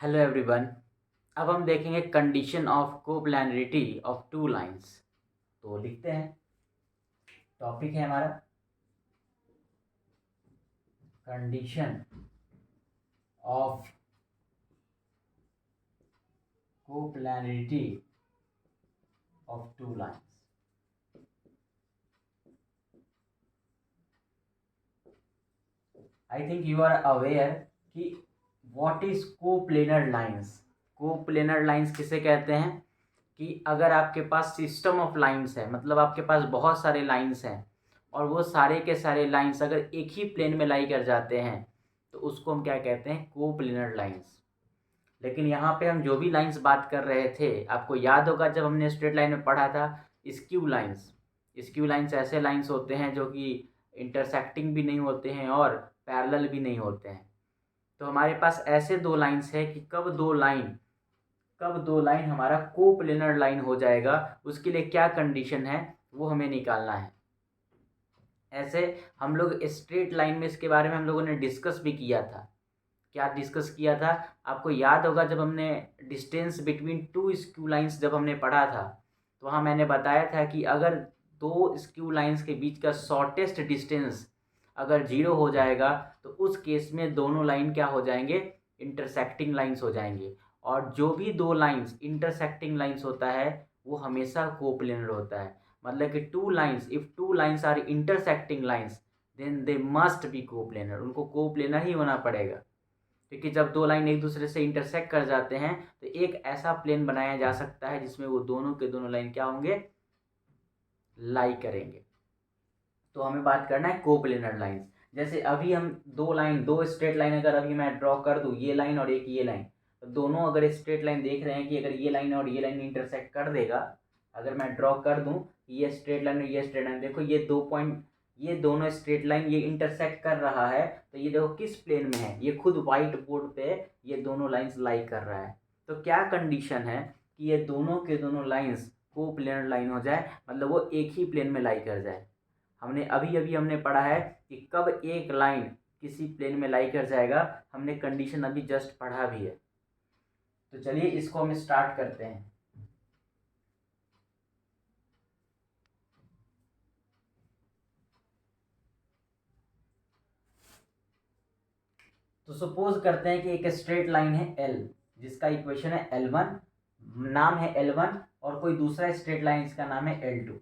Hello everyone. अब हम देखेंगे condition of coplanarity of two lines. तो लिखते हैं, टॉपिक है हमारा condition of coplanarity of two lines. I think you are aware कि what is coplanar lines. Coplanar lines किसे कहते हैं कि अगर आपके पास सिस्टम ऑफ लाइंस है, मतलब आपके पास बहुत सारे लाइंस हैं और वो सारे के सारे लाइंस अगर एक ही प्लेन में लाई कर जाते हैं तो उसको हम क्या कहते हैं, कोप्लेनर लाइंस। लेकिन यहाँ पे हम जो भी लाइंस बात कर रहे थे, आपको याद होगा जब हमने स्ट्रेट लाइन में पढ़ा था स्क्यू लाइंस। स्क्यू लाइंस ऐसे लाइंस होते हैं जो कि इंटरसेक्टिंग भी नहीं होते हैं और पैरेलल भी नहीं होते हैं। तो हमारे पास ऐसे दो लाइंस है कि कब दो लाइन हमारा कोप्लेनर लाइन हो जाएगा, उसके लिए क्या कंडीशन है वो हमें निकालना है। ऐसे हम लोग स्ट्रेट लाइन में इसके बारे में हम लोगों ने डिस्कस भी किया था। क्या डिस्कस किया था? आपको याद होगा जब हमने distance between two skew lines जब हमने पढ़ा था, तो वहाँ मैंने बताया था कि अगर दो स्क्यू लाइंस के बीच का शॉर्टेस्ट डिस्टेंस अगर 0 हो जाएगा तो उस केस में दोनों लाइन क्या हो जाएंगे, इंटरसेक्टिंग लाइंस हो जाएंगे। और जो भी दो लाइंस इंटरसेक्टिंग लाइंस होता है वो हमेशा कोप्लेनर होता है। मतलब कि two lines, if two lines are intersecting lines then they must be coplanar, उनको कोप्लेनर ही होना पड़ेगा। क्योंकि जब दो लाइन एक दूसरे से इंटरसेक्ट कर जाते हैं तो एक ऐसा प्लेन बनाया जा सकता है जिसमें वो दोनों के दोनों लाइन क्या होंगे, लाई करेंगे। तो हमें बात करना है कोप्लेनर लाइंस। जैसे अभी हम दो स्ट्रेट लाइन अगर अभी मैं ड्रॉ कर दूं, ये लाइन और एक ये लाइन, तो दोनों अगर स्ट्रेट लाइन देख रहे हैं कि अगर ये लाइन और ये लाइन इंटरसेक्ट कर देगा, अगर मैं ड्रॉ कर दूं ये स्ट्रेट लाइन और ये स्ट्रेट लाइन, देखो ये दो पॉइंट, ये दोनों स्ट्रेट लाइन ये इंटरसेक्ट कर रहा है, तो ये देखो किस प्लेन में है, ये खुद व्हाइट बोर्ड पे ये दोनों लाइंस लाई कर रहा है। तो क्या कंडीशन है कि ये दोनों के दोनों लाइंस कोप्लेनर लाइन हो जाए, मतलब वो एक ही प्लेन में लाई कर जाए। हमने अभी अभी हमने पढ़ा है कि कब एक लाइन किसी प्लेन में लाई कर जाएगा, हमने कंडीशन अभी जस्ट पढ़ा भी है। तो चलिए इसको हम स्टार्ट करते हैं। तो सपोज करते हैं कि एक स्ट्रेट लाइन है एल, जिसका इक्वेशन है L1, नाम है L1, और कोई दूसरा स्ट्रेट लाइन इसका नाम है L2।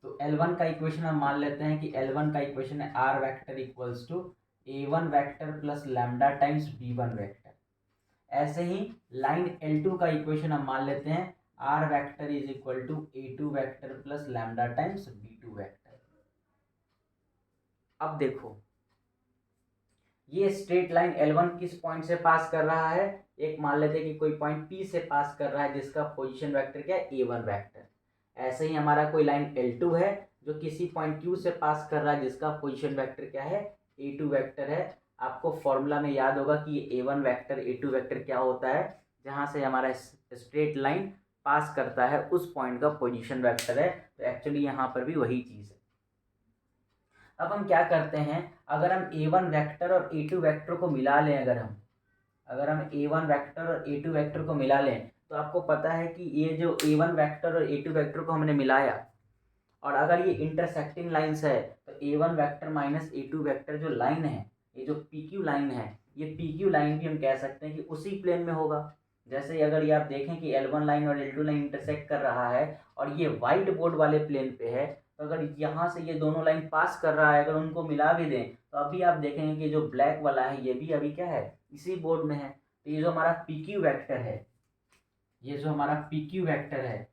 तो L1 का इक्वेशन हम मान लेते हैं कि L1 का इक्वेशन है R vector equals to A1 vector plus lambda times B1 vector. ऐसे ही लाइन L2 का इक्वेशन हम मान लेते हैं R vector is equal to A2 vector plus lambda times B2 vector. अब देखो ये स्ट्रेट लाइन L1 किस पॉइंट से पास कर रहा है, एक मान लेते हैं कि कोई पॉइंट P से पास कर रहा है जिसका पोजीशन वेक्टर क्या है, A1 वेक्टर। ऐसे ही हमारा कोई लाइन L2 है जो किसी पॉइंट Q से पास कर रहा है जिसका पोजीशन वेक्टर क्या है, A2 वेक्टर है। आपको फॉर्मूला में याद होगा कि A1 वेक्टर A2 वेक्टर क्या होता है, जहाँ से हमारा स्ट्रेट लाइन पास करता है उस पॉइंट का पोजीशन वेक्टर है। तो एक्चुअली यहाँ पर भी वही चीज़ है। अब हम क्या करते हैं, अगर हम A1 वेक्टर और A2 वेक्टर को मिला लें, अगर हम A1 वेक्टर और A2 वेक्टर को मिला लें, तो आपको पता है कि ये जो A1 वेक्टर और A2 वेक्टर को हमने मिलाया, और अगर ये इंटरसेक्टिंग लाइंस है तो A1 vector minus A2 vector जो लाइन है, ये जो PQ लाइन है, ये PQ लाइन भी हम कह सकते हैं कि उसी प्लेन में होगा। जैसे अगर ये आप देखें कि L1 लाइन और L2 लाइन इंटरसेक्ट कर रहा है और ये वाइट बोर्ड वाले प्लेन पे है, तो अगर यहाँ से ये दोनों लाइन पास कर रहा है, अगर उनको मिला भी दें तो अभी आप देखेंगे कि जो ब्लैक वाला है ये भी अभी क्या है, इसी बोर्ड में है। तो ये जो हमारा PQ वेक्टर है, ये जो हमारा PQ वेक्टर है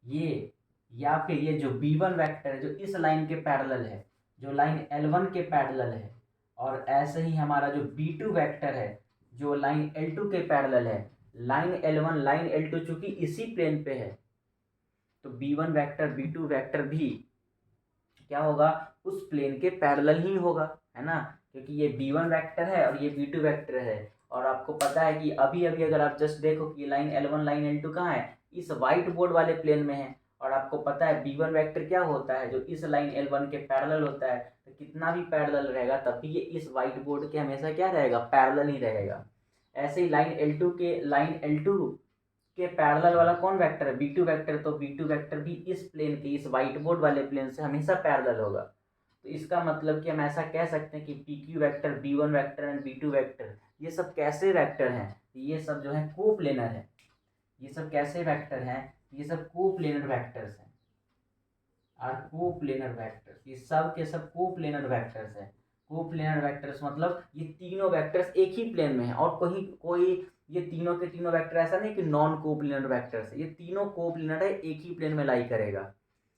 ये, या फिर ये जो B1 वेक्टर है जो इस लाइन के पैरेलल है, जो लाइन L1 के पैरेलल है, और ऐसे ही हमारा जो B2 वेक्टर है जो लाइन L2 के पैरेलल है। लाइन L1 लाइन L2 चूंकि इसी प्लेन पे है तो B1 वेक्टर B2 वेक्टर भी क्या होगा, उस प्लेन के पैरेलल ही होगा, है ना, क्योंकि ये B1 वेक्टर है और ये B2 वेक्टर है। और आपको पता है कि अभी अभी अगर आप जस्ट देखो कि लाइन L1 लाइन L2 कहाँ है, इस वाइट बोर्ड वाले प्लेन में है। और आपको पता है B1 वेक्टर क्या होता है, जो इस लाइन L1 के पैरेलल होता है। तो कितना भी पैरेलल रहेगा तब भी ये इस वाइट बोर्ड के हमेशा क्या रहेगा, पैरेलल ही रहेगा। ऐसे ही लाइन L2 के पैरेलल वाला कौन वेक्टर है, B2 वेक्टर, तो B2 वेक्टर भी इस प्लेन के, इस व्हाइट बोर्ड वाले प्लेन से हमेशा पैरेलल होगा। तो इसका मतलब कि हम ऐसा कह सकते हैं कि PQ vector, B1 vector and B2 vector ये सब कैसे वेक्टर हैं, ये सब जो है कोप्लेनर है। ये सब कैसे वेक्टर हैं, ये सब कोप्लेनर वेक्टर्स हैं, आर कोप्लेनर वेक्टर्स। ये सब के सब कोप्लेनर वेक्टर्स हैं। कोप्लेनर वेक्टर्स मतलब ये तीनों वेक्टर्स एक ही प्लेन में हैं, और कोई ये तीनों के तीनों वेक्टर ऐसा नहीं कि नॉन कोप्लेनर वेक्टर्स है, ये तीनों कोप्लेनर है, एक ही प्लेन में लाई करेगा।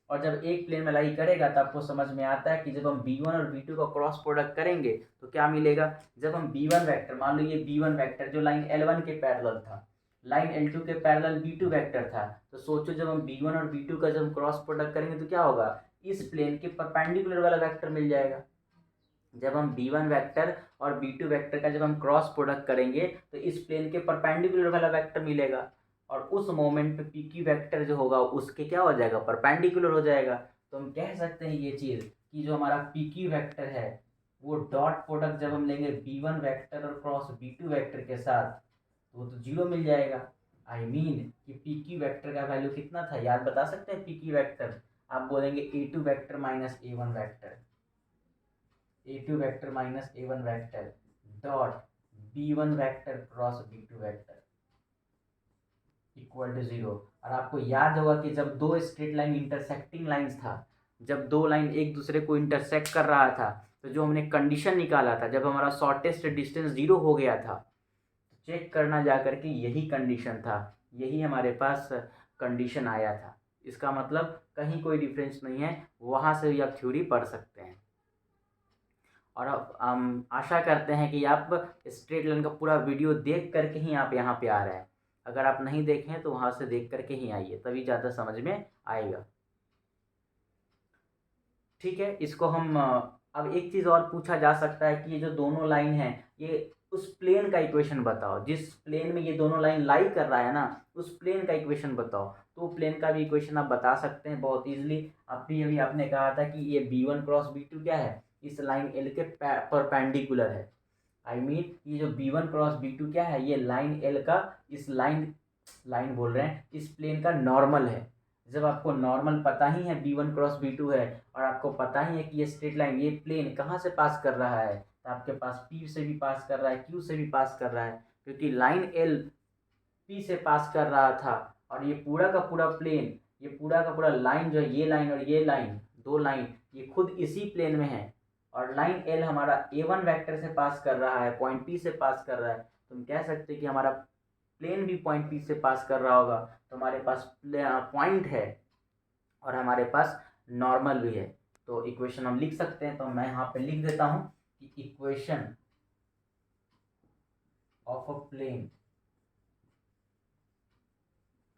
और जब एक प्लेन में लाई करेगा तो आपको समझ में आता है कि जब हम B1 और B2 का क्रॉस प्रोडक्ट करेंगे तो क्या मिलेगा। जब हम B1 वेक्टर, मान लो ये B1 वेक्टर जो लाइन L1 के पैरेलल था, लाइन L2 के पैरेलल B2 वेक्टर था, तो सोचो जब हम B1 और B2 का जब हम क्रॉस प्रोडक्ट करेंगे तो क्या होगा, इस प्लेन के परपेंडिकुलर वाला वेक्टर मिल जाएगा। जब हम B1 वेक्टर और B2 वेक्टर का जब हम क्रॉस प्रोडक्ट करेंगे तो इस प्लेन के परपेंडिकुलर वाला वेक्टर मिलेगा, और उस मोमेंट पे PQ वेक्टर जो होगा उसके क्या हो जाएगा, परपेंडिकुलर हो जाएगा। तो हम कह सकते हैं ये चीज़ कि जो हमारा PQ वेक्टर है वो डॉट प्रोडक्ट जब हम लेंगे B1 वेक्टर और क्रॉस B2 वेक्टर के साथ तो वो तो 0 मिल जाएगा। आई मीन कि PQ वेक्टर का वैल्यू कितना था, याद बता सकते हैं PQ वेक्टर, आप बोलेंगे A2 vector minus A1 vector, A2 vector minus A1 vector dot B1 vector cross B2 vector equal to 0। और आपको याद होगा कि जब दो स्ट्रेट लाइन इंटरसेक्टिंग लाइंस था, जब दो लाइन एक दूसरे को इंटरसेक्ट कर रहा था, तो जो हमने कंडीशन निकाला था, जब हमारा शॉर्टेस्ट डिस्टेंस 0 हो गया था, तो चेक करना जा करके यही कंडीशन था, यही हमारे पास कंडीशन आया था। इसका मतलब कहीं कोई डिफरेंस नहीं है, वहाँ से भी आप थ्योरी पढ़ सकते हैं। और अब हम आशा करते हैं कि आप स्ट्रेट लाइन का पूरा वीडियो देख करके ही आप यहाँ पे आ रहे हैं। अगर आप नहीं देखें तो वहाँ से देख करके ही आइए, तभी ज़्यादा समझ में आएगा। ठीक है, इसको हम अब एक चीज़ और पूछा जा सकता है कि ये जो दोनों लाइन हैं ये उस प्लेन का इक्वेशन बताओ, जिस प्लेन में ये दोनों लाइन लाई कर रहा है ना, उस प्लेन का इक्वेशन बताओ। तो प्लेन का भी इक्वेशन आप बता सकते हैं बहुत ईजिली। अभी आपने कहा था कि ये B1 क्रॉस B2 क्या है, इस लाइन L के परपेंडिकुलर है। आई मीन ये जो B1 क्रॉस B2 क्या है, ये लाइन L का इस लाइन बोल रहे हैं, इस प्लेन का नॉर्मल है। जब आपको नॉर्मल पता ही है B1 क्रॉस B2 है, और आपको पता ही है कि ये स्ट्रेट लाइन, ये प्लेन कहाँ से पास कर रहा है, तो आपके पास P से भी पास कर रहा है, Q से भी पास कर रहा है, क्योंकि लाइन L P से पास कर रहा था। और ये पूरा का पूरा प्लेन, ये पूरा का पूरा लाइन जो है, ये लाइन और ये लाइन, दो लाइन ये खुद इसी प्लेन में है। और लाइन L हमारा A1 वेक्टर से पास कर रहा है, पॉइंट P से पास कर रहा है, तो हम कह सकते हैं कि हमारा प्लेन भी पॉइंट P से पास कर रहा होगा। तो हमारे पास पॉइंट है और हमारे पास नॉर्मल भी है। तो इक्वेशन हम लिख सकते हैं, तो मैं यहाँ पे लिख देता हूँ कि equation of a plane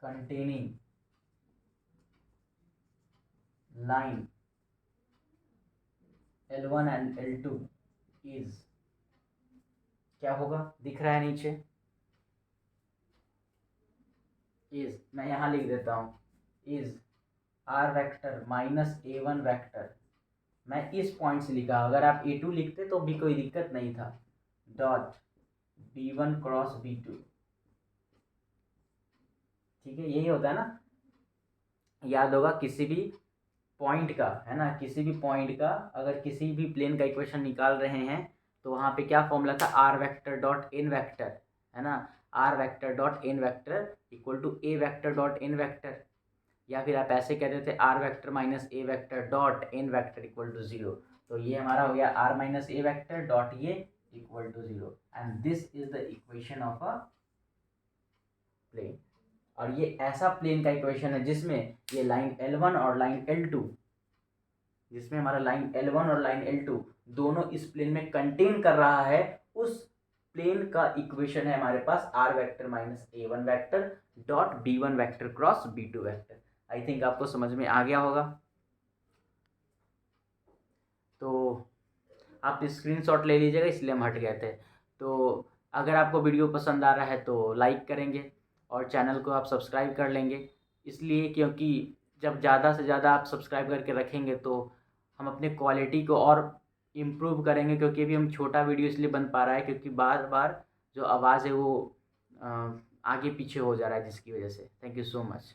containing line L1 and L2 is, क्या होगा, दिख रहा है नीचे, इज, मैं यहाँ लिख देता हूँ, is R vector minus A1 vector, मैं इस पॉइंट से लिखा, अगर आप A2 लिखते तो भी कोई दिक्कत नहीं था, डॉट B1 क्रॉस B2। ठीक है, यही होता है ना, याद होगा किसी भी पॉइंट का, है ना, किसी भी पॉइंट का अगर किसी भी प्लेन का इक्वेशन निकाल रहे हैं तो वहाँ पे क्या फॉर्मूला था, R vector dot N vector, है ना, R vector dot N vector equal to A vector dot N vector, या फिर आप ऐसे कहते थे R vector minus A vector dot N vector equal to 0। तो ये हमारा हो गया R minus A vector dot ये equal to 0, and this is the equation of a plane. और ये ऐसा प्लेन का इक्वेशन है जिसमें ये लाइन L1 और लाइन L2, जिसमें हमारा लाइन L1 और लाइन L2 दोनों इस प्लेन में कंटेन कर रहा है, उस प्लेन का इक्वेशन है हमारे पास R vector minus A1 vector dot B1 vector cross B2 vector. I think आपको समझ में आ गया होगा। तो आप स्क्रीनशॉट ले लीजिएगा, इसलिए हम हट गए थे। तो अगर आपको वीडियो पसंद आ रहा है तो लाइक करेंगे और चैनल को आप सब्सक्राइब कर लेंगे, इसलिए क्योंकि जब ज़्यादा से ज़्यादा आप सब्सक्राइब करके रखेंगे तो हम अपने क्वालिटी को और इम्प्रूव करेंगे, क्योंकि अभी हम छोटा वीडियो इसलिए बन पा रहा है क्योंकि बार बार जो आवाज़ है वो आगे पीछे हो जा रहा है जिसकी वजह से। Thank you so much.